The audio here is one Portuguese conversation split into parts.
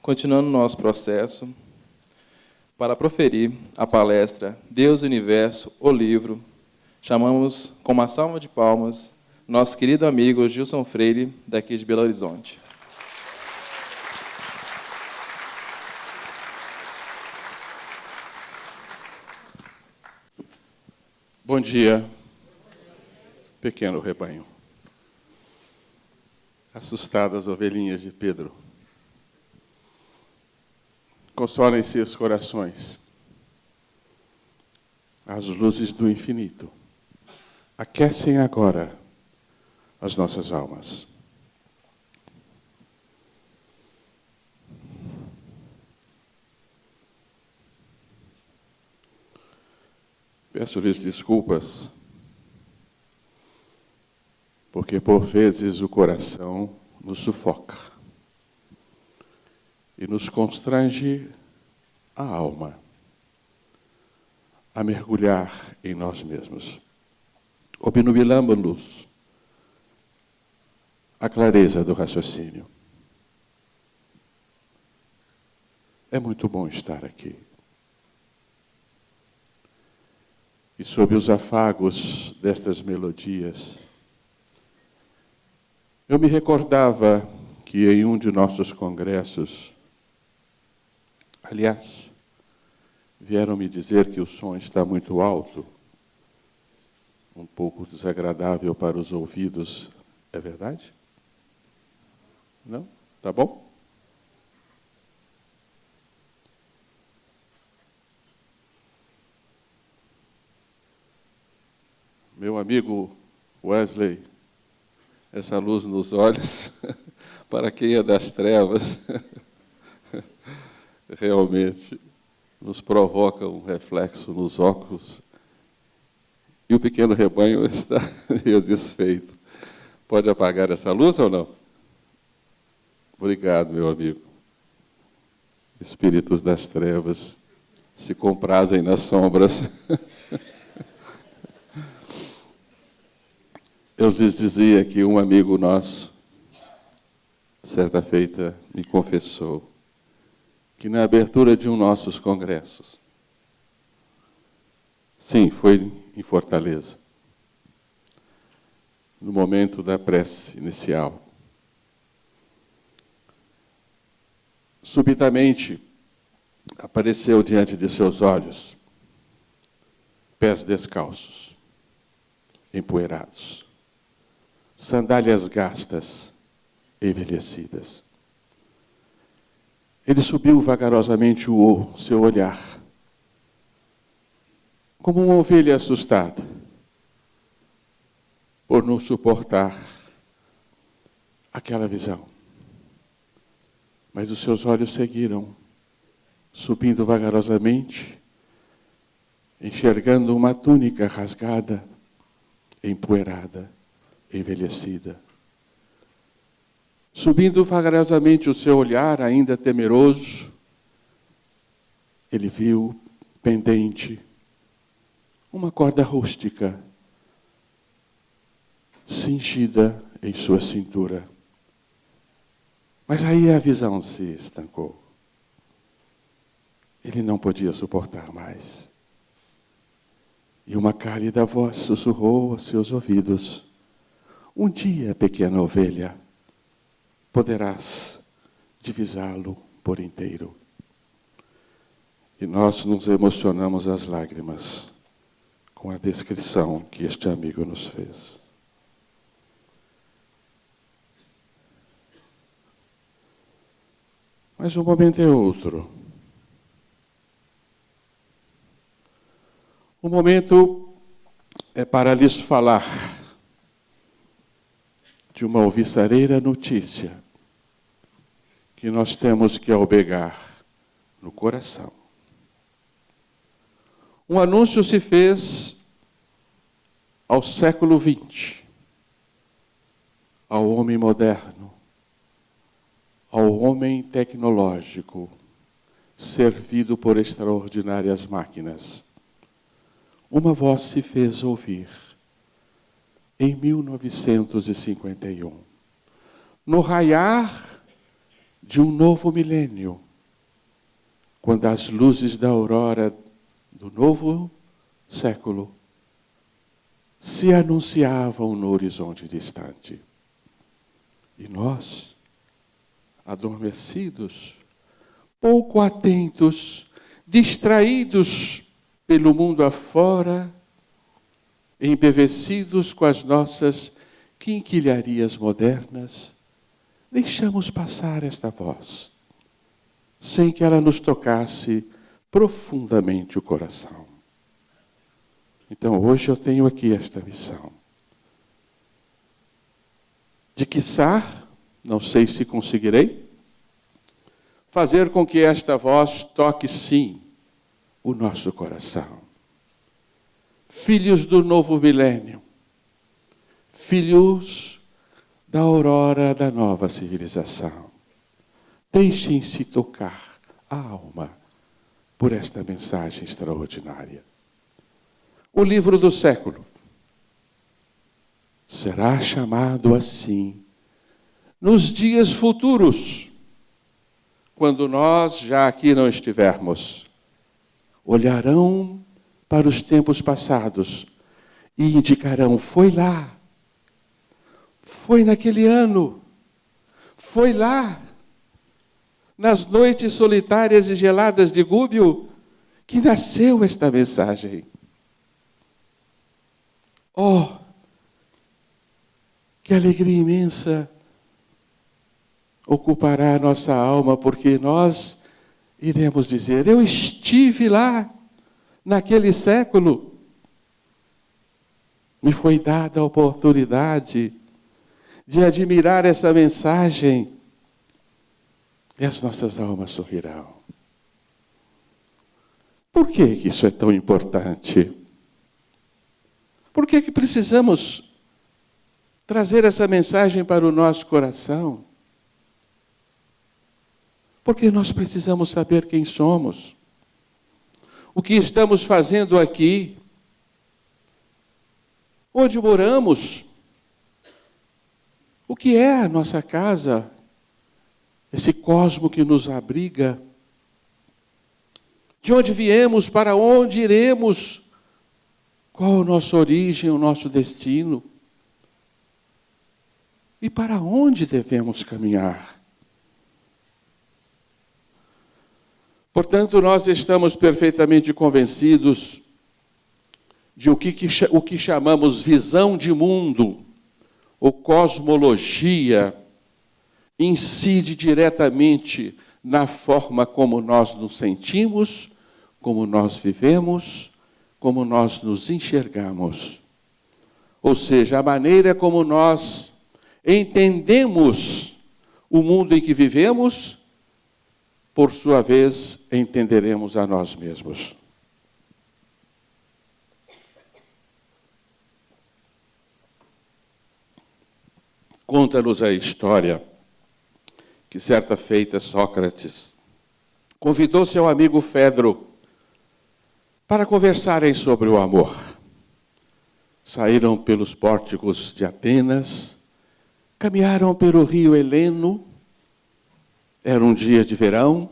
Continuando nosso processo, para proferir a palestra Deus e o Universo, o livro, chamamos com uma salva de palmas nosso querido amigo Gilson Freire, daqui de Belo Horizonte. Bom dia, pequeno rebanho. Assustadas ovelhinhas de Pedro. Consolem-se os corações. As luzes do infinito aquecem agora as nossas almas. Peço-lhes desculpas, porque por vezes o coração nos sufoca e nos constrange a alma a mergulhar em nós mesmos, obnubilando-nos a clareza do raciocínio. É muito bom estar aqui. E sob os afagos destas melodias, eu me recordava que em um de nossos congressos, aliás, vieram me dizer que o som está muito alto, um pouco desagradável para os ouvidos. É verdade? Não? Tá bom? Meu amigo Wesley, essa luz nos olhos, para quem é das trevas, realmente nos provoca um reflexo nos óculos. E o pequeno rebanho está meio desfeito. Pode apagar essa luz ou não? Obrigado, meu amigo. Espíritos das trevas se comprazem nas sombras. Eu lhes dizia que um amigo nosso, certa feita, me confessou que na abertura de um de nossos congressos, sim, foi em Fortaleza, no momento da prece inicial, subitamente apareceu diante de seus olhos pés descalços, empoeirados, sandálias gastas, envelhecidas. Ele subiu vagarosamente o seu olhar, como uma ovelha assustada, por não suportar aquela visão. Mas os seus olhos seguiram, subindo vagarosamente, enxergando uma túnica rasgada, empoeirada, envelhecida. Subindo vagarosamente o seu olhar, ainda temeroso, ele viu pendente uma corda rústica, cingida em sua cintura. Mas aí a visão se estancou. Ele não podia suportar mais. E uma cálida voz sussurrou aos seus ouvidos: um dia, pequena ovelha, poderás divisá-lo por inteiro. E nós nos emocionamos às lágrimas com a descrição que este amigo nos fez. Mas o momento é outro. O momento é para lhes falar de uma alvissareira notícia que nós temos que albergar no coração. Um anúncio se fez ao século XX, ao homem moderno, ao homem tecnológico, servido por extraordinárias máquinas. Uma voz se fez ouvir em 1951, no raiar de um novo milênio, quando as luzes da aurora do novo século se anunciavam no horizonte distante. E nós, adormecidos, pouco atentos, distraídos pelo mundo afora, embevecidos com as nossas quinquilharias modernas, deixamos passar esta voz, sem que ela nos tocasse profundamente o coração. Então hoje eu tenho aqui esta missão, de quiçá, não sei se conseguirei, fazer com que esta voz toque sim o nosso coração. Filhos do novo milênio, filhos da aurora da nova civilização, deixem-se tocar a alma por esta mensagem extraordinária. O livro do século será chamado assim nos dias futuros, quando nós já aqui não estivermos. Olharão para os tempos passados e indicarão: foi lá, foi naquele ano, foi lá, nas noites solitárias e geladas de Gúbio, que nasceu esta mensagem. Oh, que alegria imensa ocupará a nossa alma, porque nós iremos dizer: eu estive lá, naquele século, me foi dada a oportunidade de admirar essa mensagem, e as nossas almas sorrirão. Por que isso é tão importante? Por que precisamos trazer essa mensagem para o nosso coração? Porque nós precisamos saber quem somos, o que estamos fazendo aqui, onde moramos, o que é a nossa casa, esse cosmo que nos abriga, de onde viemos, para onde iremos, qual a nossa origem, o nosso destino, e para onde devemos caminhar. Portanto, nós estamos perfeitamente convencidos de o que chamamos visão de mundo, ou cosmologia, incide diretamente na forma como nós nos sentimos, como nós vivemos, como nós nos enxergamos. Ou seja, a maneira como nós entendemos o mundo em que vivemos, por sua vez, entenderemos a nós mesmos. Conta-nos a história que, certa feita, Sócrates convidou seu amigo Fedro para conversarem sobre o amor. Saíram pelos pórticos de Atenas, caminharam pelo rio Heleno. Era um dia de verão,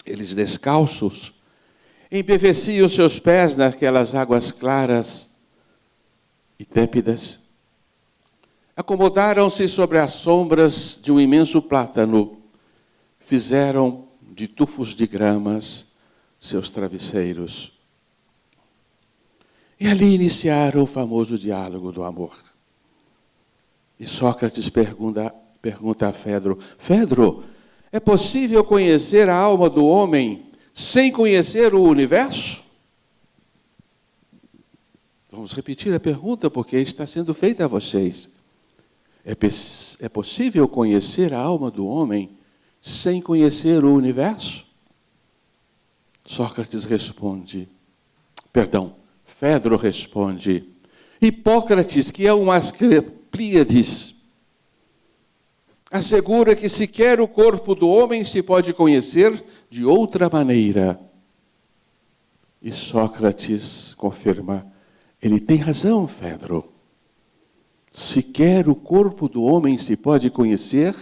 eles descalços, embeveciam seus pés naquelas águas claras e tépidas. Acomodaram-se sobre as sombras de um imenso plátano, fizeram de tufos de gramas seus travesseiros. E ali iniciaram o famoso diálogo do amor. E Sócrates pergunta a Fedro: Fedro, é possível conhecer a alma do homem sem conhecer o universo? Vamos repetir a pergunta, porque está sendo feita a vocês. É possível conhecer a alma do homem sem conhecer o universo? Sócrates responde, Fedro responde: Hipócrates, que é um Asclepíades, assegura que sequer o corpo do homem se pode conhecer de outra maneira. E Sócrates confirma: ele tem razão, Fedro. Sequer o corpo do homem se pode conhecer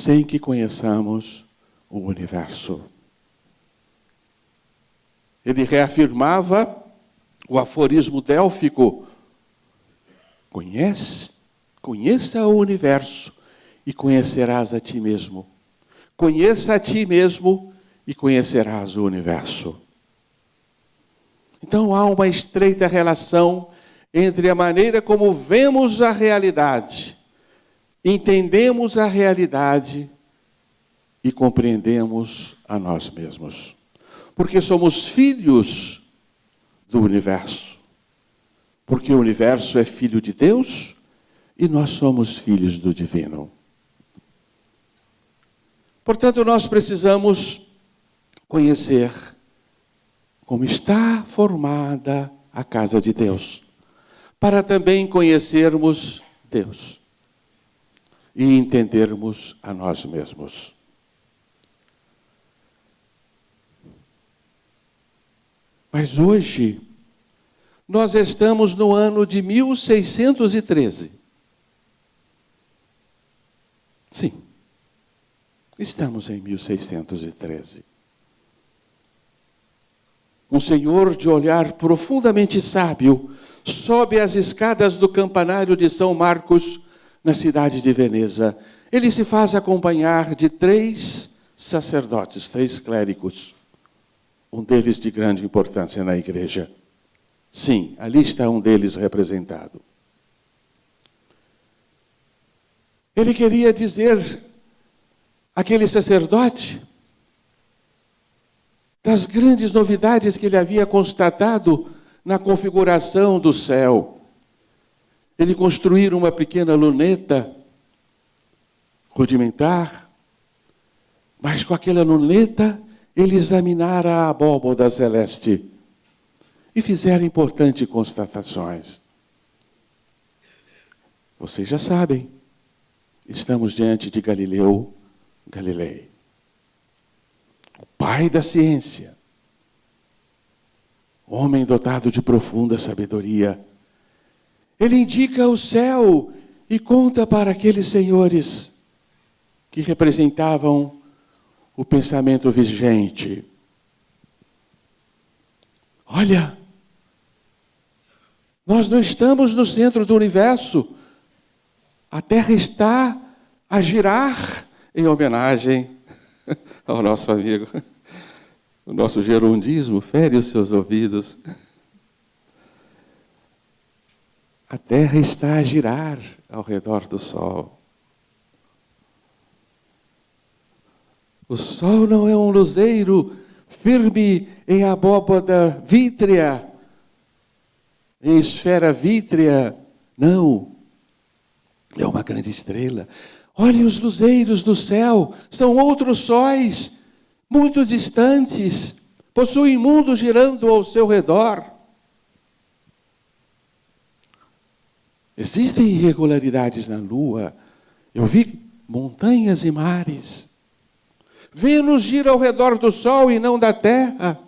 sem que conheçamos o universo. Ele reafirmava o aforismo délfico: conheça o universo e conhecerás a ti mesmo. Conheça a ti mesmo e conhecerás o universo. Então há uma estreita relação entre a maneira como vemos a realidade, entendemos a realidade e compreendemos a nós mesmos. Porque somos filhos do universo. Porque o universo é filho de Deus e nós somos filhos do divino. Portanto, nós precisamos conhecer como está formada a casa de Deus, para também conhecermos Deus e entendermos a nós mesmos. Mas hoje, nós estamos no ano de 1613. Sim, estamos em 1613. Um senhor de olhar profundamente sábio sobe as escadas do campanário de São Marcos, na cidade de Veneza. Ele se faz acompanhar de 3 sacerdotes, 3 clérigos. Um deles de grande importância na igreja. Sim, ali está um deles representado. Ele queria dizer àquele sacerdote das grandes novidades que ele havia constatado na configuração do céu. Ele construir uma pequena luneta rudimentar, mas com aquela luneta ele examinara a abóboda celeste e fizera importantes constatações. Vocês já sabem, estamos diante de Galileu Galilei, o pai da ciência, homem dotado de profunda sabedoria. Ele indica o céu e conta para aqueles senhores que representavam o pensamento vigente. Olha, nós não estamos no centro do universo. A Terra está a girar em homenagem ao nosso amigo. O nosso gerundismo fere os seus ouvidos. A Terra está a girar ao redor do Sol. O Sol não é um luzeiro firme em abóbada vítrea, em esfera vítrea. Não. É uma grande estrela. Olhem os luzeiros do céu. São outros sóis, muito distantes. Possuem mundo girando ao seu redor. Existem irregularidades na Lua. Eu vi montanhas e mares. Vênus gira ao redor do Sol e não da Terra.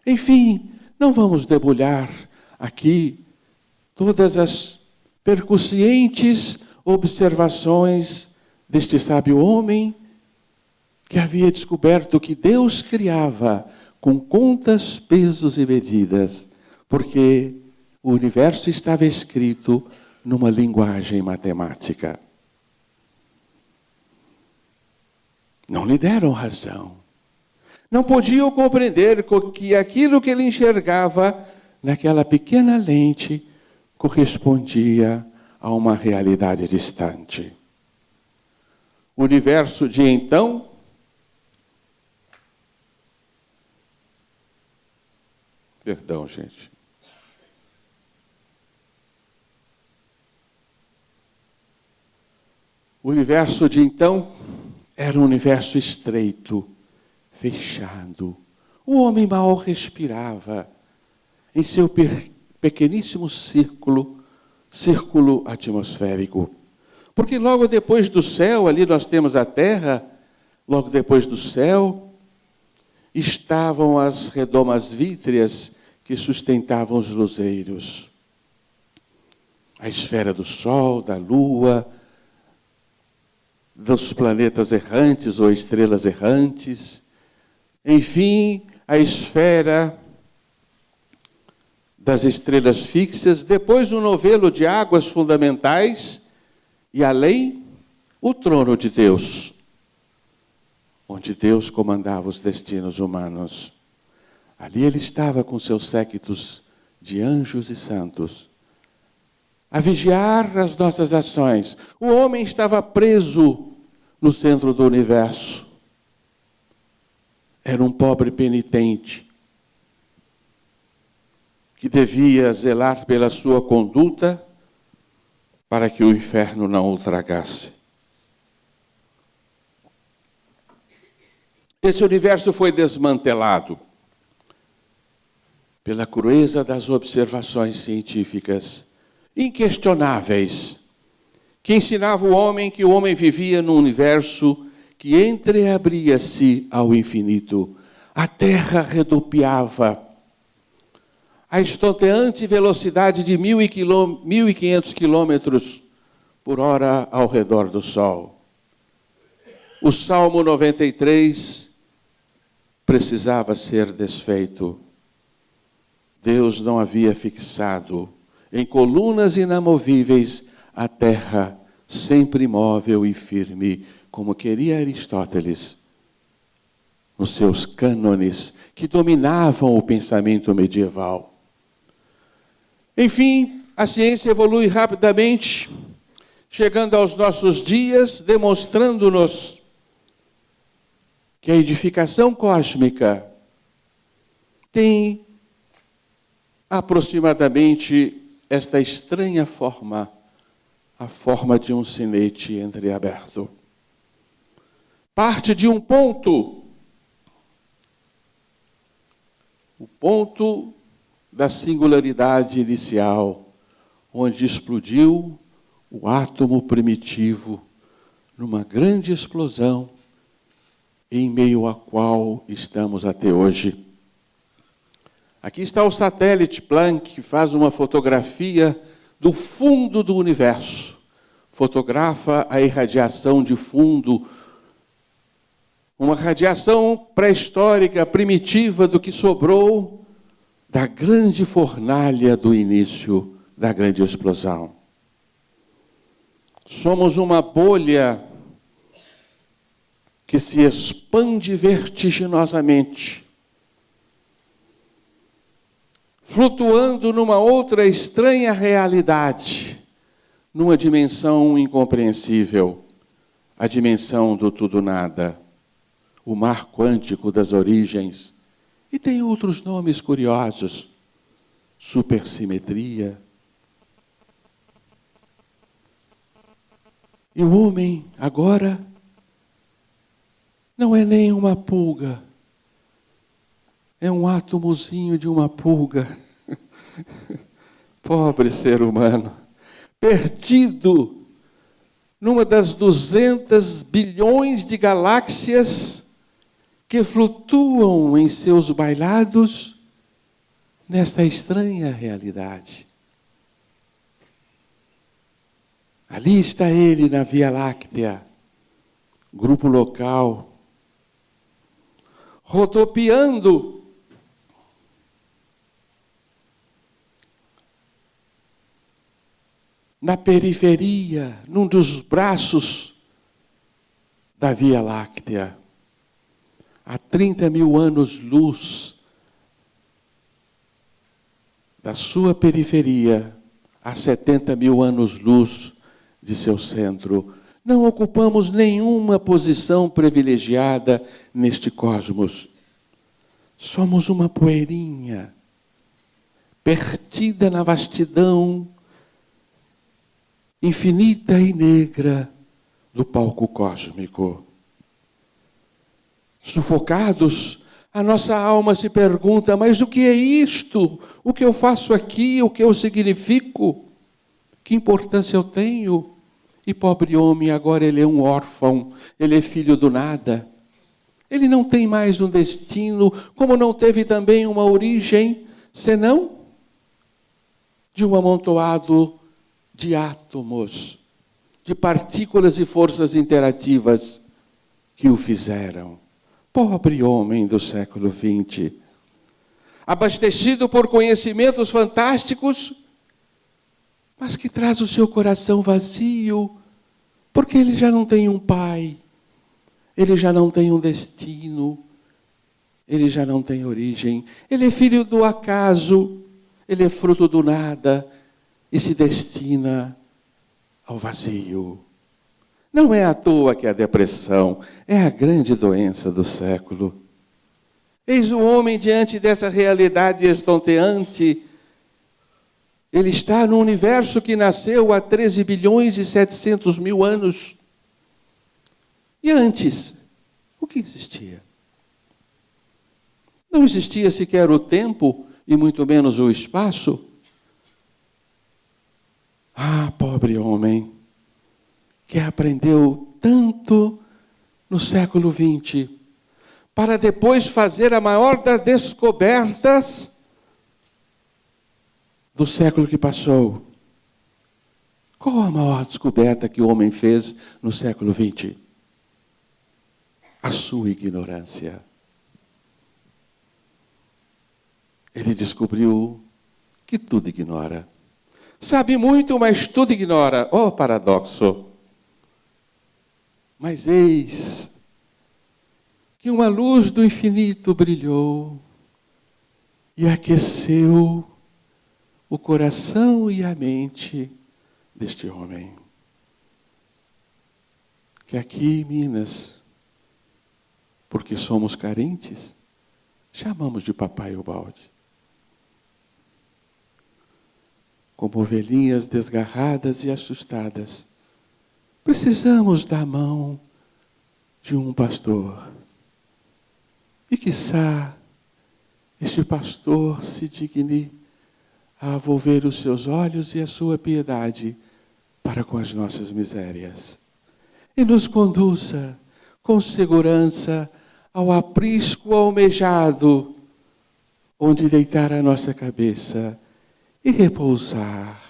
Enfim, não vamos debulhar aqui todas as percussientes observações deste sábio homem que havia descoberto que Deus criava com contas, pesos e medidas, porque o universo estava escrito numa linguagem matemática. Não lhe deram razão. Não podiam compreender que aquilo que ele enxergava naquela pequena lente correspondia a uma realidade distante. O universo de então Perdão, gente. O universo de então era um universo estreito, fechado. O homem mal respirava em seu pequeníssimo círculo atmosférico. Porque logo depois do céu, ali nós temos a Terra, logo depois do céu, estavam as redomas vítreas que sustentavam os luzeiros. A esfera do Sol, da Lua, dos planetas errantes ou estrelas errantes. Enfim, a esfera das estrelas fixas, depois o novelo de águas fundamentais e além o trono de Deus, onde Deus comandava os destinos humanos. Ali ele estava com seus séquitos de anjos e santos, a vigiar as nossas ações. O homem estava preso no centro do universo. Era um pobre penitente que devia zelar pela sua conduta para que o inferno não o tragasse. Esse universo foi desmantelado pela crueza das observações científicas inquestionáveis, que ensinava o homem que o homem vivia num universo que entreabria-se ao infinito. A Terra rodopiava a estonteante velocidade de 1.500 quilômetros por hora ao redor do Sol. O Salmo 93 precisava ser desfeito. Deus não havia fixado em colunas inamovíveis a terra sempre imóvel e firme, como queria Aristóteles, nos seus cânones que dominavam o pensamento medieval. Enfim, a ciência evolui rapidamente, chegando aos nossos dias, demonstrando-nos que a edificação cósmica tem aproximadamente esta estranha forma, a forma de um sinete entreaberto. Parte de um ponto, o ponto da singularidade inicial, onde explodiu o átomo primitivo numa grande explosão, em meio à qual estamos até hoje. Aqui está o satélite Planck, que faz uma fotografia do fundo do universo. Fotografa a irradiação de fundo, uma radiação pré-histórica, primitiva, do que sobrou da grande fornalha do início da grande explosão. Somos uma bolha que se expande vertiginosamente, flutuando numa outra estranha realidade, numa dimensão incompreensível, a dimensão do tudo-nada, o mar quântico das origens. E tem outros nomes curiosos, supersimetria. E o homem, agora, não é nem uma pulga, é um átomozinho de uma pulga. Pobre ser humano, perdido numa das 200 bilhões de galáxias que flutuam em seus bailados nesta estranha realidade. Ali está ele na Via Láctea, grupo local, rodopiando na periferia, num dos braços da Via Láctea. Há 30 mil anos-luz da sua periferia, há 70 mil anos-luz de seu centro. Não ocupamos nenhuma posição privilegiada neste cosmos. Somos uma poeirinha, perdida na vastidão infinita e negra do palco cósmico. Sufocados, a nossa alma se pergunta: mas o que é isto? O que eu faço aqui? O que eu significo? Que importância eu tenho? E pobre homem, agora ele é um órfão, ele é filho do nada. Ele não tem mais um destino, como não teve também uma origem, senão de um amontoado de átomos. de partículas e forças interativas que o fizeram. Pobre homem do século XX, abastecido por conhecimentos fantásticos, mas que traz o seu coração vazio, porque ele já não tem um pai, ele já não tem um destino, ele já não tem origem. Ele é filho do acaso, ele é fruto do nada e se destina ao vazio. Não é à toa que a depressão é a grande doença do século. Eis o homem diante dessa realidade estonteante. Ele está no universo que nasceu há 13 bilhões e 700 mil anos. E antes, o que existia? Não existia sequer o tempo e muito menos o espaço. Ah, pobre homem, que aprendeu tanto no século XX, para depois fazer a maior das descobertas do século que passou. Qual a maior descoberta que o homem fez no século XX? A sua ignorância. Ele descobriu que tudo ignora. Sabe muito, mas tudo ignora. Oh, paradoxo! Mas eis que uma luz do infinito brilhou e aqueceu o coração e a mente deste homem. Que aqui em Minas, porque somos carentes, chamamos de Papai Ubaldi. Como ovelhinhas desgarradas e assustadas, precisamos da mão de um pastor. E quiçá este pastor se digne a volver os seus olhos e a sua piedade para com as nossas misérias. E nos conduza com segurança ao aprisco almejado, onde deitar a nossa cabeça e repousar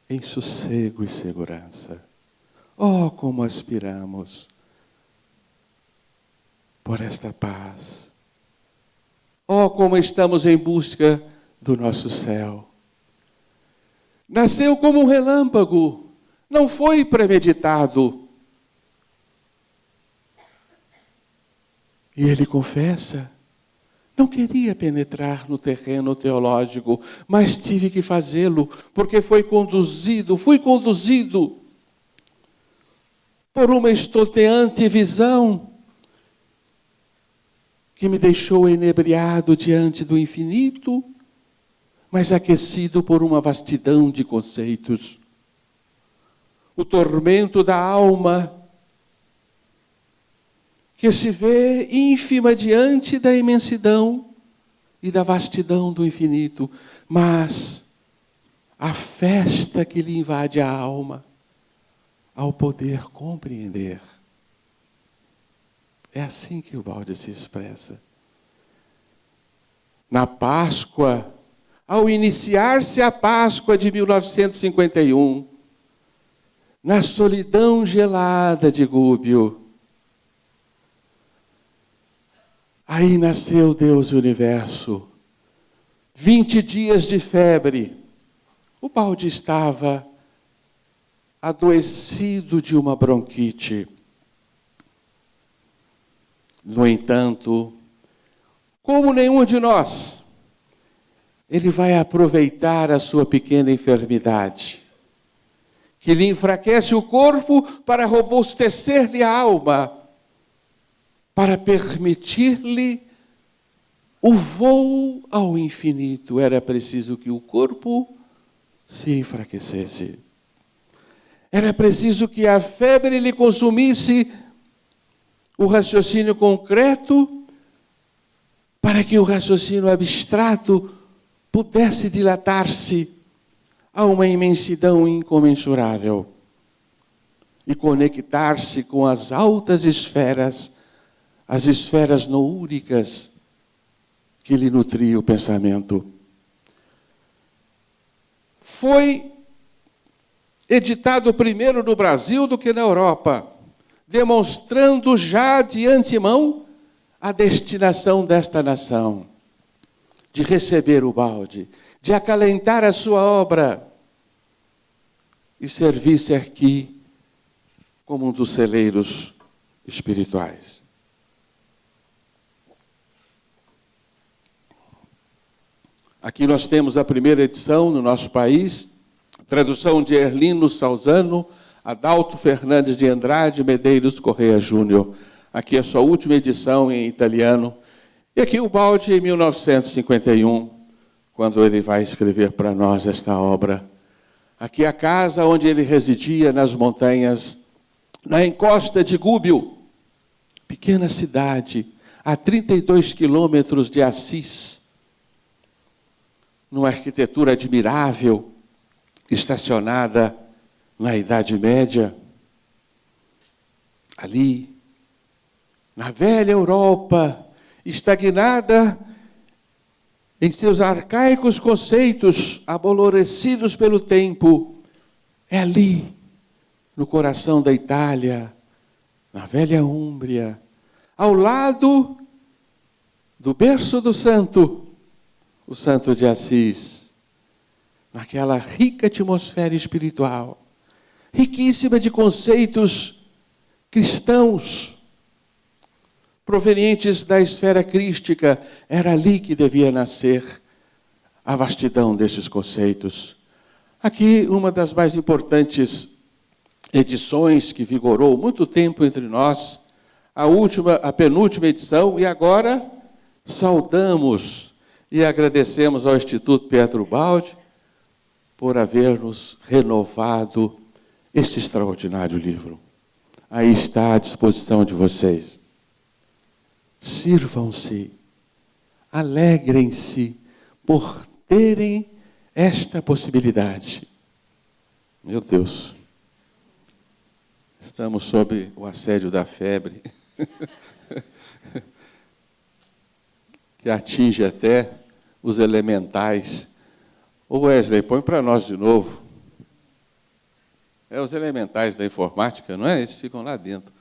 em sossego e segurança. Oh, como aspiramos por esta paz. Oh, como estamos em busca do nosso céu. Nasceu como um relâmpago, não foi premeditado. E ele confessa, não queria penetrar no terreno teológico, mas tive que fazê-lo, porque fui conduzido por uma estonteante visão que me deixou inebriado diante do infinito, mas aquecido por uma vastidão de conceitos. O tormento da alma, que se vê ínfima diante da imensidão e da vastidão do infinito, mas a festa que lhe invade a alma, ao poder compreender. É assim que o Ubaldi se expressa. Na Páscoa, ao iniciar-se a Páscoa de 1951, na solidão gelada de Gubbio, aí nasceu Deus e o universo. 20 dias de febre. O Ubaldi estava adoecido de uma bronquite. No entanto, como nenhum de nós, ele vai aproveitar a sua pequena enfermidade, que lhe enfraquece o corpo para robustecer-lhe a alma, para permitir-lhe o voo ao infinito. Era preciso que o corpo se enfraquecesse. Era preciso que a febre lhe consumisse o raciocínio concreto, para que o raciocínio abstrato pudesse dilatar-se a uma imensidão incomensurável e conectar-se com as altas esferas, as esferas noúricas que lhe nutriam o pensamento. Foi editado primeiro no Brasil do que na Europa, demonstrando já de antemão a destinação desta nação, de receber o balde, de acalentar a sua obra e servir-se aqui como um dos celeiros espirituais. Aqui nós temos a primeira edição no nosso país, tradução de Erlino Salzano, Adalto Fernandes de Andrade, Medeiros Correia Júnior. Aqui a sua última edição em italiano. E aqui o balde em 1951, quando ele vai escrever para nós esta obra. Aqui a casa onde ele residia nas montanhas, na encosta de Gúbio, pequena cidade, a 32 quilômetros de Assis, numa arquitetura admirável, estacionada na Idade Média. Ali, na velha Europa, estagnada em seus arcaicos conceitos, abolorecidos pelo tempo, é ali, no coração da Itália, na velha Úmbria, ao lado do berço do santo, o Santo de Assis, naquela rica atmosfera espiritual, riquíssima de conceitos cristãos, provenientes da esfera crística. Era ali que devia nascer a vastidão desses conceitos. Aqui, uma das mais importantes edições que vigorou muito tempo entre nós, a penúltima edição, e agora saudamos e agradecemos ao Instituto Pietro Baldi por haver-nos renovado este extraordinário livro. Aí está à disposição de vocês. Sirvam-se, alegrem-se por terem esta possibilidade. Meu Deus, estamos sob o assédio da febre, que atinge até os elementais. Ô Wesley, põe para nós de novo. É os elementais da informática, não é? Eles ficam lá dentro.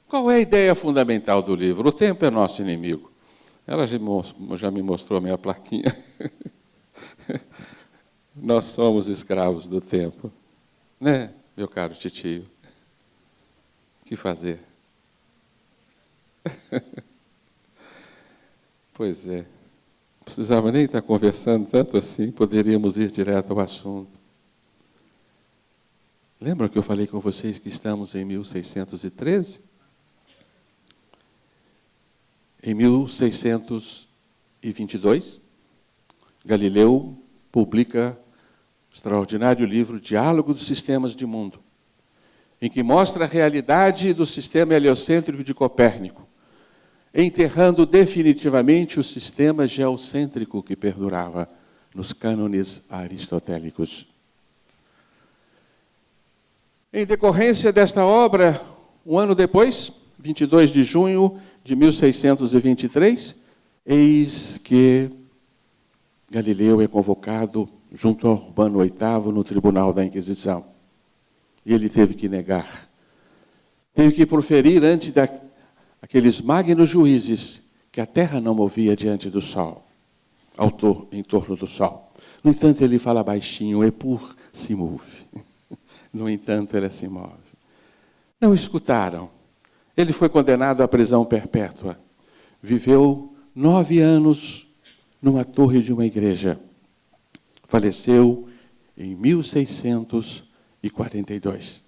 Qual é a ideia fundamental do livro? O tempo é nosso inimigo. Ela já me mostrou a minha plaquinha. Nós somos escravos do tempo. Né, meu caro titio? O que fazer? Pois é. Não precisava nem estar conversando tanto assim, poderíamos ir direto ao assunto. Lembram que eu falei com vocês que estamos em 1613? Em 1622, Galileu publica o extraordinário livro Diálogo dos Sistemas de Mundo, em que mostra a realidade do sistema heliocêntrico de Copérnico, enterrando definitivamente o sistema geocêntrico que perdurava nos cânones aristotélicos. Em decorrência desta obra, um ano depois, 22 de junho de 1623, eis que Galileu é convocado junto a Urbano VIII no Tribunal da Inquisição. E ele teve que negar. Teve que proferir ante aqueles magnos juízes que a terra não movia diante do sol, em torno do sol. No entanto, ele fala baixinho, Epur se move. No entanto, ele se move. Não escutaram. Ele foi condenado à prisão perpétua. Viveu 9 anos numa torre de uma igreja. Faleceu em 1642.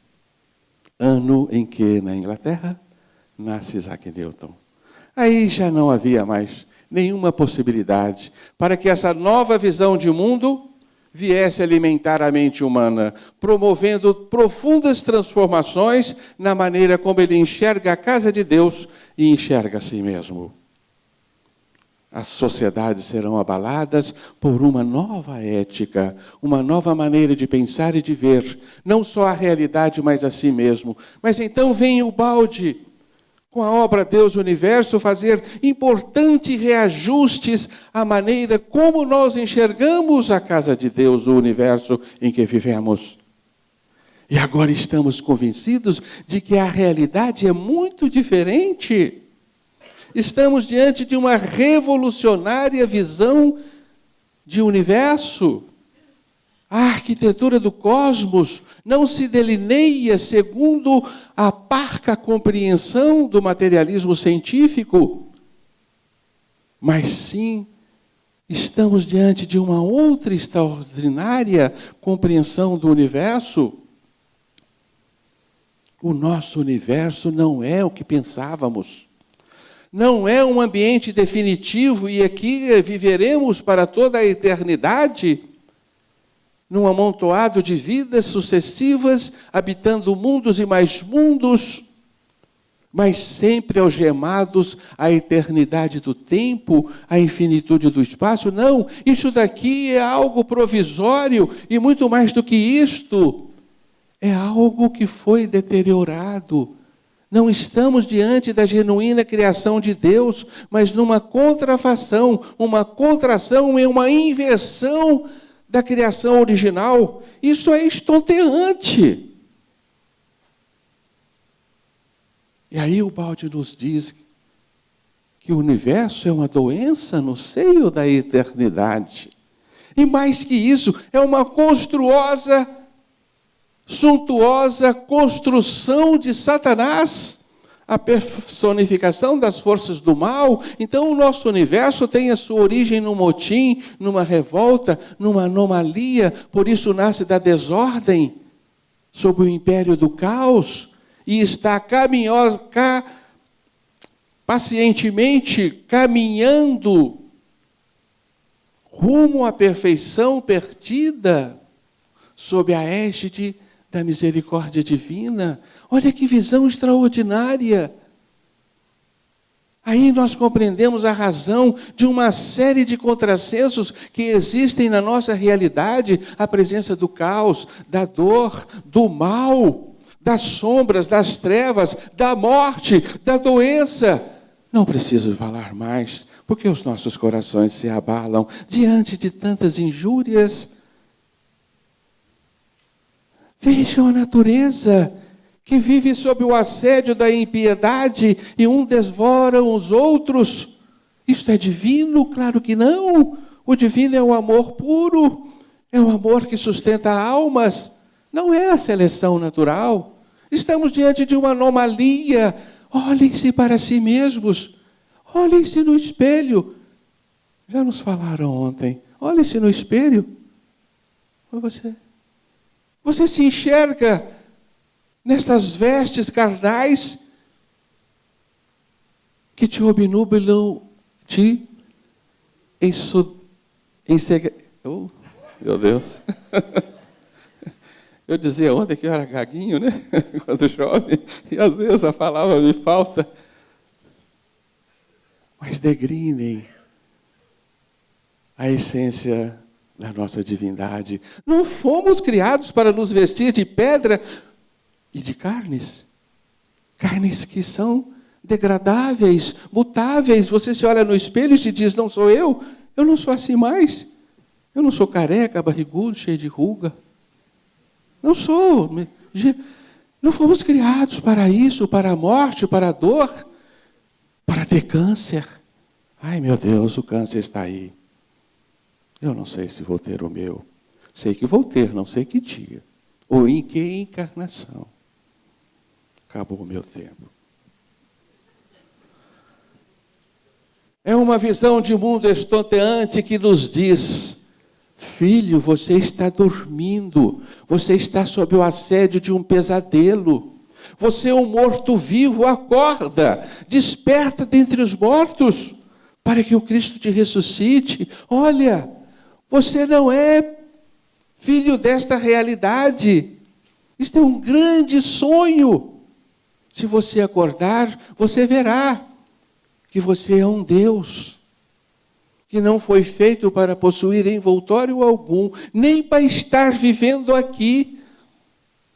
Ano em que, na Inglaterra, nasce Isaac Newton. Aí já não havia mais nenhuma possibilidade para que essa nova visão de mundo viesse alimentar a mente humana, promovendo profundas transformações na maneira como ele enxerga a casa de Deus e enxerga a si mesmo. As sociedades serão abaladas por uma nova ética, uma nova maneira de pensar e de ver, não só a realidade, mas a si mesmo. Mas então vem o balde, com a obra Deus o Universo, fazer importantes reajustes à maneira como nós enxergamos a casa de Deus, o universo em que vivemos. E agora estamos convencidos de que a realidade é muito diferente. Estamos diante de uma revolucionária visão de universo. A arquitetura do cosmos não se delineia segundo a parca compreensão do materialismo científico, mas sim estamos diante de uma outra extraordinária compreensão do universo. O nosso universo não é o que pensávamos. Não é um ambiente definitivo e aqui viveremos para toda a eternidade, num amontoado de vidas sucessivas, habitando mundos e mais mundos, mas sempre algemados à eternidade do tempo, à infinitude do espaço. Não, isso daqui é algo provisório e muito mais do que isto, é algo que foi deteriorado. Não estamos diante da genuína criação de Deus, mas numa contrafação, uma contração e uma inversão da criação original. Isso é estonteante. E aí o Balde nos diz que o universo é uma doença no seio da eternidade. E mais que isso, é uma monstruosa, suntuosa construção de Satanás, a personificação das forças do mal. Então o nosso universo tem a sua origem num motim, numa revolta, numa anomalia, por isso nasce da desordem, sob o império do caos, e está pacientemente caminhando rumo à perfeição perdida, sob a égide da misericórdia divina. Olha que visão extraordinária. Aí nós compreendemos a razão de uma série de contrassensos que existem na nossa realidade, a presença do caos, da dor, do mal, das sombras, das trevas, da morte, da doença. Não preciso falar mais, porque os nossos corações se abalam diante de tantas injúrias. Vejam a natureza que vive sob o assédio da impiedade e um devora os outros. Isto é divino? Claro que não. O divino é o amor puro, é o amor que sustenta almas, não é a seleção natural. Estamos diante de uma anomalia. Olhem-se para si mesmos, olhem-se no espelho. Já nos falaram ontem, olhem-se no espelho. Você se enxerga nestas vestes carnais que te obnubilam, oh, meu Deus. Eu dizia ontem que eu era gaguinho, né? Quando chove, e às vezes a palavra me falta. Mas degrinem a essência da nossa divindade. Não fomos criados para nos vestir de pedra e de carnes. Carnes que são degradáveis, mutáveis. Você se olha no espelho e se diz, não sou eu não sou assim mais. Eu não sou careca, barrigudo, cheio de ruga. Não sou. Não fomos criados para isso, para a morte, para a dor, para ter câncer. Ai, meu Deus, o câncer está aí. Eu não sei se vou ter o meu. Sei que vou ter, não sei que dia. Ou em que encarnação. Acabou o meu tempo. É uma visão de mundo estonteante que nos diz, filho, você está dormindo, você está sob o assédio de um pesadelo. Você é um morto-vivo, acorda, desperta dentre os mortos, para que o Cristo te ressuscite. Olha, você não é filho desta realidade. Isto é um grande sonho. Se você acordar, você verá que você é um Deus, que não foi feito para possuir envoltório algum, nem para estar vivendo aqui.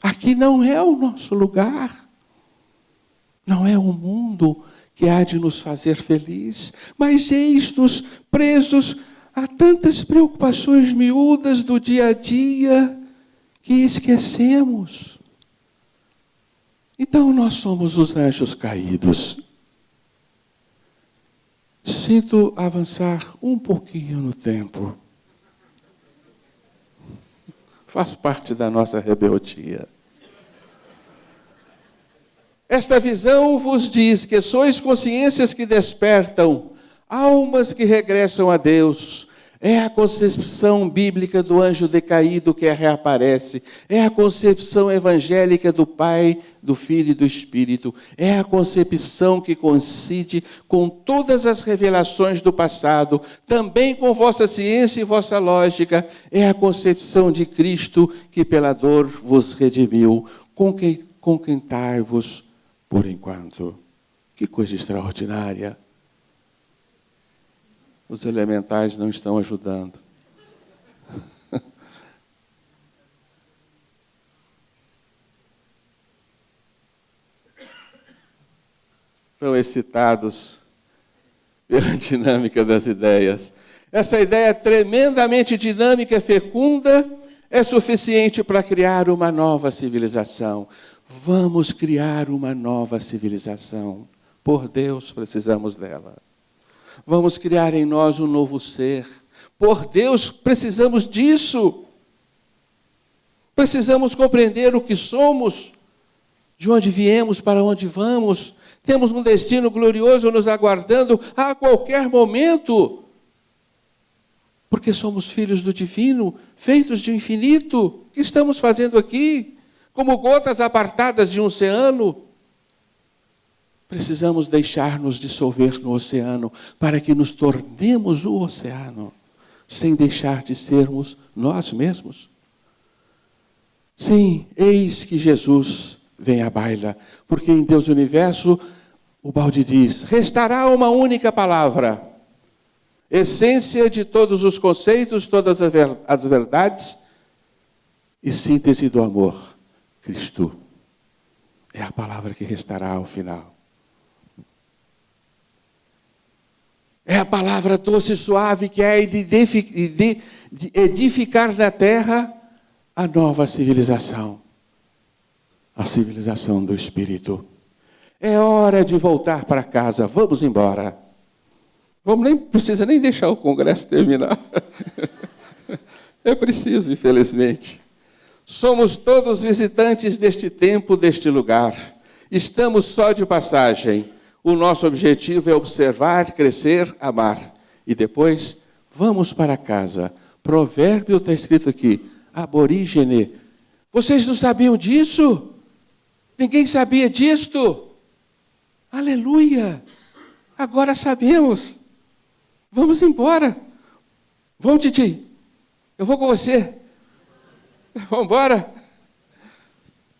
Aqui não é o nosso lugar. Não é o mundo que há de nos fazer feliz, mas eis-nos presos a tantas preocupações miúdas do dia a dia que esquecemos. Então nós somos os anjos caídos. Sinto avançar um pouquinho no tempo. Faz parte da nossa rebeldia. Esta visão vos diz que sois consciências que despertam, almas que regressam a Deus. É a concepção bíblica do anjo decaído que reaparece. É a concepção evangélica do Pai, do Filho e do Espírito. É a concepção que coincide com todas as revelações do passado, também com vossa ciência e vossa lógica. É a concepção de Cristo que pela dor vos redimiu. Contentai-vos por enquanto. Que coisa extraordinária. Os elementais não estão ajudando. Estão excitados pela dinâmica das ideias. Essa ideia tremendamente dinâmica e fecunda é suficiente para criar uma nova civilização. Vamos criar uma nova civilização. Por Deus, precisamos dela. Vamos criar em nós um novo ser. Por Deus, precisamos disso. Precisamos compreender o que somos, de onde viemos, para onde vamos. Temos um destino glorioso nos aguardando a qualquer momento. Porque somos filhos do divino, feitos de infinito. O que estamos fazendo aqui? Como gotas apartadas de um oceano. Precisamos deixar-nos dissolver no oceano para que nos tornemos o oceano, sem deixar de sermos nós mesmos. Sim, eis que Jesus vem à baila, porque em Deus Universo, o balde diz, restará uma única palavra, essência de todos os conceitos, todas as verdades e síntese do amor, Cristo. É a palavra que restará ao final. É a palavra doce e suave que é de edificar na terra a nova civilização. A civilização do Espírito. É hora de voltar para casa. Vamos embora. Nem precisa nem deixar o congresso terminar. É preciso, infelizmente. Somos todos visitantes deste tempo, deste lugar. Estamos só de passagem. O nosso objetivo é observar, crescer, amar. E depois, vamos para casa. Provérbio está escrito aqui, aborígene. Vocês não sabiam disso? Ninguém sabia disto? Aleluia! Agora sabemos. Vamos embora. Vamos, Titi. Eu vou com você. Vamos embora.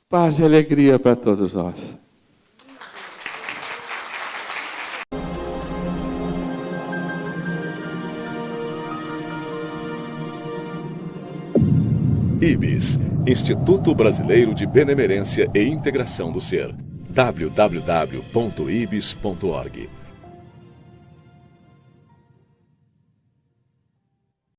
Paz e alegria para todos nós. IBS, Instituto Brasileiro de Benemerência e Integração do Ser. www.ibis.org